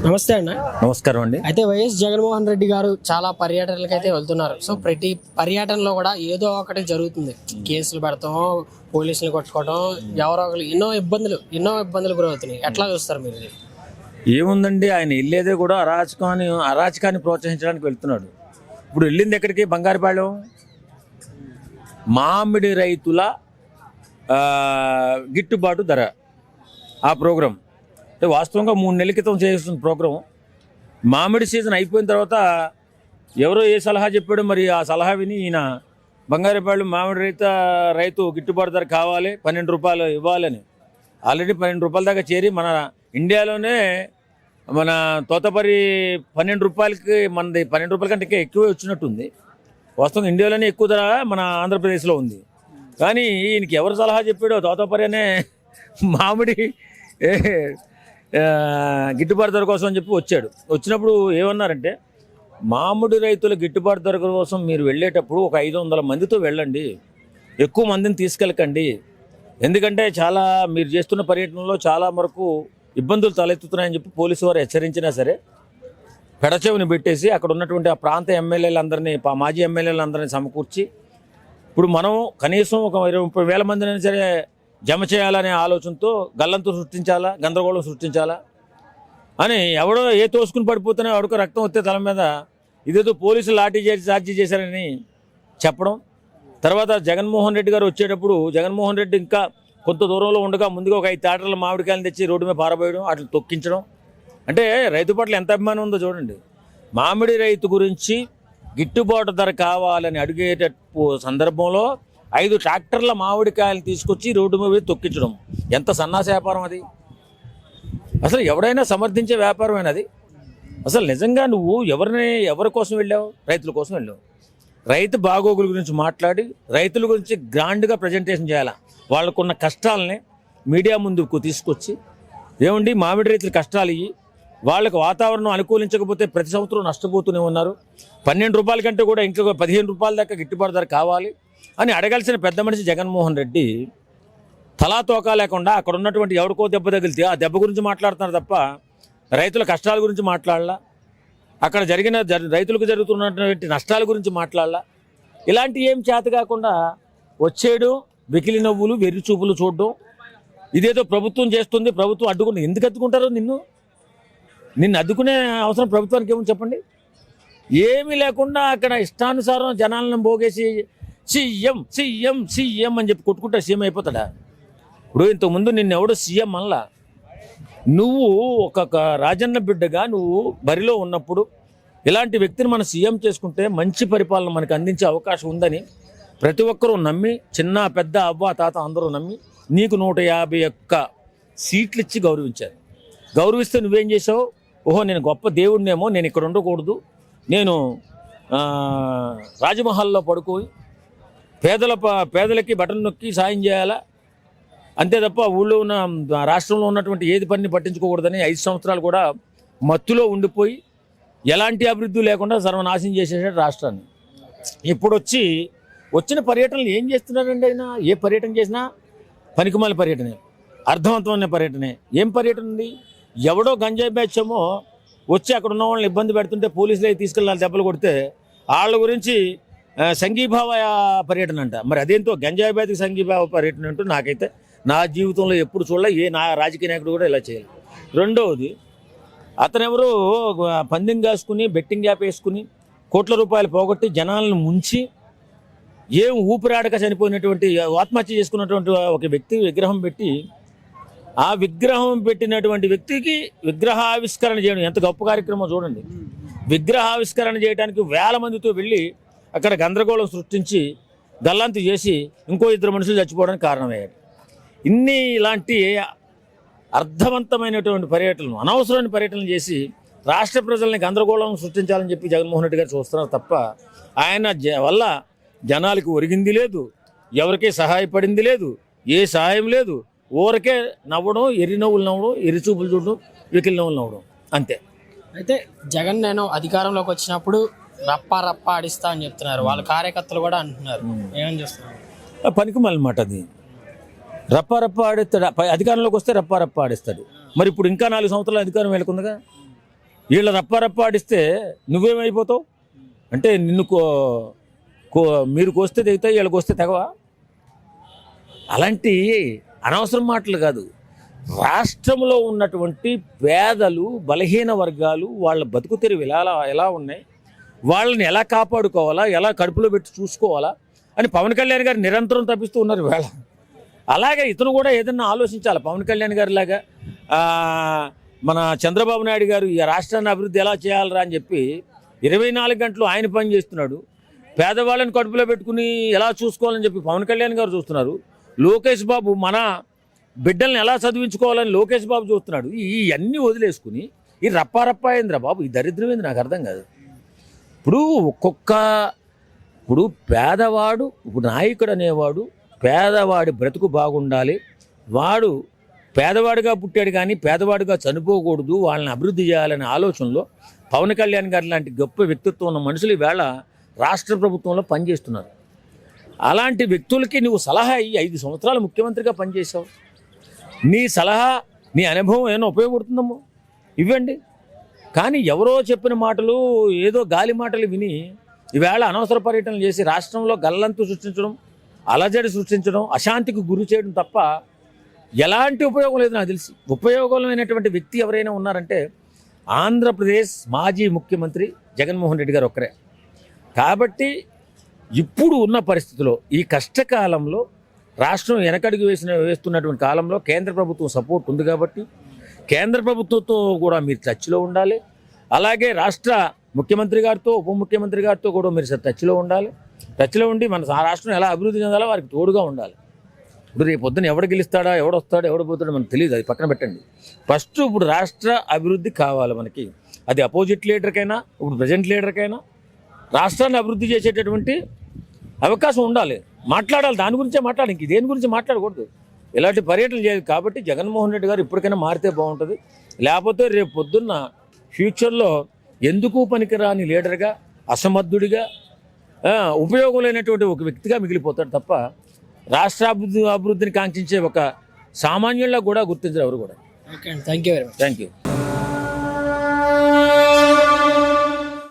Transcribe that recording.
నమస్తే అన్న. నమస్కారం అండి. అయితే వైఎస్ జగన్మోహన్ రెడ్డి గారు చాలా పర్యటనలకు అయితే వెళ్తున్నారు. సో ప్రతి పర్యటనలో కూడా ఏదో ఒకటి జరుగుతుంది. కేసులు పెడతాం, పోలీసులు కొట్టుకోవడం, ఎవరో ఒకరు ఎన్నో ఇబ్బందులు గురవుతున్నాయి. ఎట్లా చూస్తారు మీరు? ఏముందండి, ఆయన వెళ్ళేదే కూడా అరాచకాన్ని ప్రోత్సహించడానికి వెళ్తున్నాడు. ఇప్పుడు వెళ్ళింది ఎక్కడికి? బంగారుపాలెం. మామిడి రైతుల గిట్టుబాటు ధర ఆ ప్రోగ్రాం అంటే వాస్తవంగా 3 నెలల క్రితం చేస్తున్న ప్రోగ్రాం. మామిడి సీజన్ అయిపోయిన తర్వాత ఎవరో ఏ సలహా చెప్పాడో మరి ఆ సలహా విని ఈయన బంగారుపాలెం మామిడి రైతు గిట్టుబాటు ధర కావాలి, 12 రూపాయలు ఇవ్వాలని ఆల్రెడీ 12 రూపాయల దాకా చేరి మన ఇండియాలోనే మన తోతపరి 12 రూపాయలకి, మనది 12 రూపాయల కంటే ఎక్కువే వచ్చినట్టుంది. వాస్తవంగా ఇండియాలోనే ఎక్కువ ధర మన ఆంధ్రప్రదేశ్లో ఉంది. కానీ ఈయనకి ఎవరు సలహా చెప్పాడో తోతపరి అనే మామిడి గిట్టుబాటు ధర కోసం అని చెప్పి వచ్చాడు. వచ్చినప్పుడు ఏమన్నారంటే, మామిడి రైతుల గిట్టుబాటు ధర కోసం మీరు వెళ్ళేటప్పుడు ఒక 500 మందితో వెళ్ళండి, ఎక్కువ మందిని తీసుకెళ్ళకండి. ఎందుకంటే చాలా మీరు చేస్తున్న పర్యటనలో చాలా వరకు ఇబ్బందులు తలెత్తుతున్నాయని చెప్పి పోలీసు వారు హెచ్చరించినా సరే పెడచెవిని పెట్టేసి అక్కడ ఉన్నటువంటి ఆ ప్రాంత ఎమ్మెల్యేలందరినీ, మాజీ ఎమ్మెల్యేలందరినీ సమకూర్చి ఇప్పుడు మనం కనీసం ఒక 20-30 వేల మందినైనా సరే జమ చేయాలనే ఆలోచనతో గల్లంతు సృష్టించాలా, గందరగోళం సృష్టించాలా అని ఎవడో తోసుకుని పడిపోతేనే ఎవడికో రక్తం వస్తే తల మీద ఇదేదో పోలీసులు లాఠీ చేసి చార్జీ చేశారని చెప్పడం. తర్వాత జగన్మోహన్ రెడ్డి గారు వచ్చేటప్పుడు జగన్మోహన్ రెడ్డి ఇంకా కొంత దూరంలో ఉండగా ముందుగా ఒక 5 తాటర్ల మామిడికాయలు తెచ్చి రోడ్డు మీద పారబోయడం, అట్లా తొక్కించడం. అంటే రైతు పట్ల ఎంత అభిమానం ఉందో చూడండి. మామిడి రైతు గురించి గిట్టుబాటు ధర కావాలని అడిగేట సందర్భంలో 5 ట్రాక్టర్ల మామిడికాయలు తీసుకొచ్చి రోడ్డు మీద తొక్కించడం ఎంత సన్నాస వ్యాపారం అది! అసలు ఎవడైనా సమర్థించే వ్యాపారమేనది. అసలు నిజంగా నువ్వు ఎవరి కోసం వెళ్ళావు? రైతుల కోసం వెళ్ళావు. రైతు బాగోగుల గురించి మాట్లాడి రైతుల గురించి గ్రాండ్గా ప్రజెంటేషన్ చేయాలా. వాళ్ళకున్న కష్టాలని మీడియా ముందుకు తీసుకొచ్చి, ఏమండి మామిడి రైతుల కష్టాలు ఇవి, వాళ్ళకు వాతావరణం అనుకూలించకపోతే ప్రతి సంవత్సరం నష్టపోతూనే ఉన్నారు, 12 రూపాయల కంటే కూడా ఇంకా 15 రూపాయల దాకా గిట్టుబాటు ధర కావాలి అని అడగాల్సిన పెద్ద మనిషి జగన్మోహన్ రెడ్డి తలా తోకా లేకుండా అక్కడ ఉన్నటువంటి ఎవరికో దెబ్బ తగిలితే ఆ దెబ్బ గురించి మాట్లాడుతున్నారు తప్ప రైతుల కష్టాల గురించి మాట్లాడాలా, అక్కడ రైతులకు జరుగుతున్నటువంటి నష్టాల గురించి మాట్లాడాలా. ఇలాంటి ఏం చేత కాకుండా వచ్చేడు వెకిలి నవ్వులు, వెర్రి చూపులు చూడడం. ఇదేదో ప్రభుత్వం చేస్తుంది, ప్రభుత్వం అడ్డుకుంటుంది. ఎందుకు అడ్డుకుంటారో? నిన్ను అడ్డుకునే అవసరం ప్రభుత్వానికి ఏమని చెప్పండి? ఏమీ లేకుండా అక్కడ ఇష్టానుసారం జనాలను పోగేసి సీఎం సీఎం సీఎం అని చెప్పి కొట్టుకుంటా సీఎం అయిపోతాడా? ఇప్పుడు ఇంతకుముందు నిన్నెవడో సీఎం అనలా. నువ్వు ఒక రాజన్న బిడ్డగా నువ్వు బరిలో ఉన్నప్పుడు ఇలాంటి వ్యక్తిని మనం సీఎం చేసుకుంటే మంచి పరిపాలన మనకు అందించే అవకాశం ఉందని ప్రతి ఒక్కరూ నమ్మి, చిన్న పెద్ద అవ్వ తాత అందరూ నమ్మి నీకు 151 సీట్లు ఇచ్చి గౌరవించారు. గౌరవిస్తే నువ్వేం చేసావు? ఓహో, నేను గొప్ప దేవుడినేమో, నేను ఇక్కడ ఉండకూడదు, నేను రాజమహల్లో పడుకోయి పేదలకి బటన్ నొక్కి సాయం చేయాలా, అంతే తప్ప ఊళ్ళో ఉన్న రాష్ట్రంలో ఉన్నటువంటి ఏది పనిని పట్టించుకోకూడదని 5 సంవత్సరాలు కూడా మత్తులో ఉండిపోయి ఎలాంటి అభివృద్ధి లేకుండా సర్వనాశనం చేసేసాడు రాష్ట్రాన్ని. ఇప్పుడు వచ్చిన పర్యటనలు ఏం చేస్తున్నారండి? అయినా ఏ పర్యటన చేసినా పనికిమాల పర్యటనే, అర్థవంతమైన పర్యటనే. ఏం పర్యటన ఉంది? ఎవడో గంజాయి బ్యాచ్ వచ్చి అక్కడ ఉన్న వాళ్ళని ఇబ్బంది పెడుతుంటే పోలీసులు తీసుకెళ్ళాలి, దెబ్బలు కొడితే వాళ్ళ గురించి సంఘీభావ పర్యటన అంట. మరి అదేంతో గంజాయి బ్యాచ్కి సంఘీభావ పర్యటన అంటూ నాకైతే నా జీవితంలో ఎప్పుడు చూడలే. నా రాజకీయ నాయకుడు కూడా ఇలా చేయాలి. రెండవది, అతనెవరో పందెం కాసుకుని బెట్టింగ్ యాప్ వేసుకుని కోట్ల రూపాయలు పోగొట్టి జనాలను ముంచి ఏం ఊపిరాడక చనిపోయినటువంటి ఆత్మహత్య చేసుకున్నటువంటి ఒక వ్యక్తి విగ్రహం పెట్టి, ఆ విగ్రహం పెట్టినటువంటి వ్యక్తికి విగ్రహావిష్కరణ చేయడం ఎంత గొప్ప కార్యక్రమం చూడండి. విగ్రహావిష్కరణ చేయడానికి 1000 మందితో వెళ్ళి అక్కడ గందరగోళం సృష్టించి గల్లంతు చేసి ఇంకో 2 మనుషులు చచ్చిపోవడానికి కారణమయ్యాడు. ఇలాంటి అర్థవంతమైనటువంటి పర్యటనలు, అనవసరమైన పర్యటనలు చేసి రాష్ట్ర ప్రజల్ని గందరగోళం సృష్టించాలని చెప్పి జగన్మోహన్ రెడ్డి గారు చూస్తున్నారు తప్ప ఆయన వల్ల జనాలకు ఒరిగింది లేదు, ఎవరికీ సహాయపడింది లేదు, ఏ సహాయం లేదు. ఊరకే నవ్వడం, ఎర్రి నవ్వులు నవ్వడం, ఎర్రి చూపులు చూడడం, వెకిలి నవ్వులు నవ్వడం, అంతే. అయితే జగన్ నేను అధికారంలోకి వచ్చినప్పుడు రప్పా ఆడిస్తా అని చెప్తున్నారు, వాళ్ళ కార్యకర్తలు కూడా అంటున్నారు. ఏమని చూస్తున్నారు? పనికిమాలిన మాట అది. రప్ప ఆడిస్తాడు, అధికారంలోకి వస్తే రప్ప ఆడిస్తాడు. మరి ఇప్పుడు ఇంకా 4 సంవత్సరాలు అధికారం వెళ్ళకుందిగా. వీళ్ళ రప్ప ఆడిస్తే నువ్వేమైపోతావు? అంటే నిన్ను మీరు కోస్తే తెగుతాయి, వీళ్ళకి వస్తే తెగవా? అలాంటి అనవసరం మాటలు కాదు. రాష్ట్రంలో ఉన్నటువంటి పేదలు, బలహీన వర్గాలు వాళ్ళ బతుకు తెరువు ఎలా ఉన్నాయి, వాళ్ళని ఎలా కాపాడుకోవాలా, ఎలా కడుపులో పెట్టి చూసుకోవాలా అని పవన్ కళ్యాణ్ గారు నిరంతరం తప్పిస్తూ ఉన్నారు వేళ. అలాగే ఇతను కూడా ఏదన్నా ఆలోచించాలి. పవన్ కళ్యాణ్ గారి లాగా మన చంద్రబాబు నాయుడు గారు ఈ రాష్ట్రాన్ని అభివృద్ధి ఎలా చేయాలరా అని చెప్పి 24 గంటలు ఆయన పని చేస్తున్నాడు. పేదవాళ్ళని కడుపులో పెట్టుకుని ఎలా చూసుకోవాలని చెప్పి పవన్ కళ్యాణ్ గారు చూస్తున్నారు. లోకేష్ బాబు మన బిడ్డల్ని ఎలా చదివించుకోవాలని లోకేష్ బాబు చూస్తున్నాడు. ఇవన్నీ వదిలేసుకుని ఈ రప్పారప్పాయింద్రా బాబు, ఈ దరిద్రం ఏంది నాకు అర్థం కాదు. ఇప్పుడు పేదవాడు, ఇప్పుడు నాయకుడు అనేవాడు పేదవాడి బ్రతుకు బాగుండాలి, వాడు పేదవాడిగా పుట్టాడు కానీ పేదవాడిగా చనిపోకూడదు, వాళ్ళని అభివృద్ధి చేయాలనే ఆలోచనలో పవన్ కళ్యాణ్ గారి లాంటి గొప్ప వ్యక్తిత్వం ఉన్న మనుషులు ఈవేళ రాష్ట్ర ప్రభుత్వంలో పనిచేస్తున్నారు. అలాంటి వ్యక్తులకి నువ్వు సలహా 5 సంవత్సరాలు ముఖ్యమంత్రిగా పనిచేసావు, నీ సలహా నీ అనుభవం ఏమైనా ఉపయోగపడుతుందమ్మో ఇవ్వండి. కానీ ఎవరో చెప్పిన మాటలు, ఏదో గాలి మాటలు విని ఈవేళ అనవసర పర్యటనలు చేసి రాష్ట్రంలో గల్లంతు సృష్టించడం, అలజడి సృష్టించడం, అశాంతికి గురి చేయడం తప్ప ఎలాంటి ఉపయోగం లేదు నాకు తెలిసి. ఉపయోగమైనటువంటి వ్యక్తి ఎవరైనా ఉన్నారంటే ఆంధ్రప్రదేశ్ మాజీ ముఖ్యమంత్రి జగన్మోహన్ రెడ్డి గారు ఒక్కరే. కాబట్టి ఇప్పుడు ఉన్న పరిస్థితిలో ఈ కష్టకాలంలో రాష్ట్రం వెనకడుగు వేస్తున్నటువంటి కాలంలో కేంద్ర ప్రభుత్వం సపోర్ట్ ఉంది కాబట్టి కేంద్ర ప్రభుత్వంతో కూడా మీరు టచ్లో ఉండాలి. అలాగే రాష్ట్ర ముఖ్యమంత్రి గారితో, ఉప ముఖ్యమంత్రి గారితో కూడా మీరు టచ్లో ఉండాలి. టచ్లో ఉండి మన రాష్ట్రం ఎలా అభివృద్ధి చెందాలో వారికి తోడుగా ఉండాలి. ఇప్పుడు రేపు పొద్దున ఎవడు గెలుస్తాడా, ఎవడొస్తాడా, ఎవడపోతాడో మనకు తెలియదు, అది పక్కన పెట్టండి. ఫస్ట్ ఇప్పుడు రాష్ట్ర అభివృద్ధి కావాలి మనకి. అది అపోజిట్ లీడర్కైనా ఇప్పుడు ప్రజెంట్ లీడర్కైనా రాష్ట్రాన్ని అభివృద్ధి చేసేటటువంటి అవకాశం ఉండాలి. మాట్లాడాలి, దాని గురించే మాట్లాడాలి, ఇంక దేని గురించి మాట్లాడకూడదు. ఇలాంటి పర్యటనలు చేయదు. కాబట్టి జగన్మోహన్ రెడ్డి గారు ఇప్పటికైనా మారితే బాగుంటుంది. లేకపోతే రేపు పొద్దున్న ఫ్యూచర్లో ఎందుకు పనికిరాని లీడర్గా, అసమర్థుడిగా, ఉపయోగం లేనటువంటి ఒక వ్యక్తిగా మిగిలిపోతాడు తప్ప రాష్ట్ర అభివృద్ధిని కాంక్షించే ఒక సామాన్యుల్లో కూడా గుర్తించరు ఎవరు కూడా. ఓకే అండి, thank you very much. Thank you.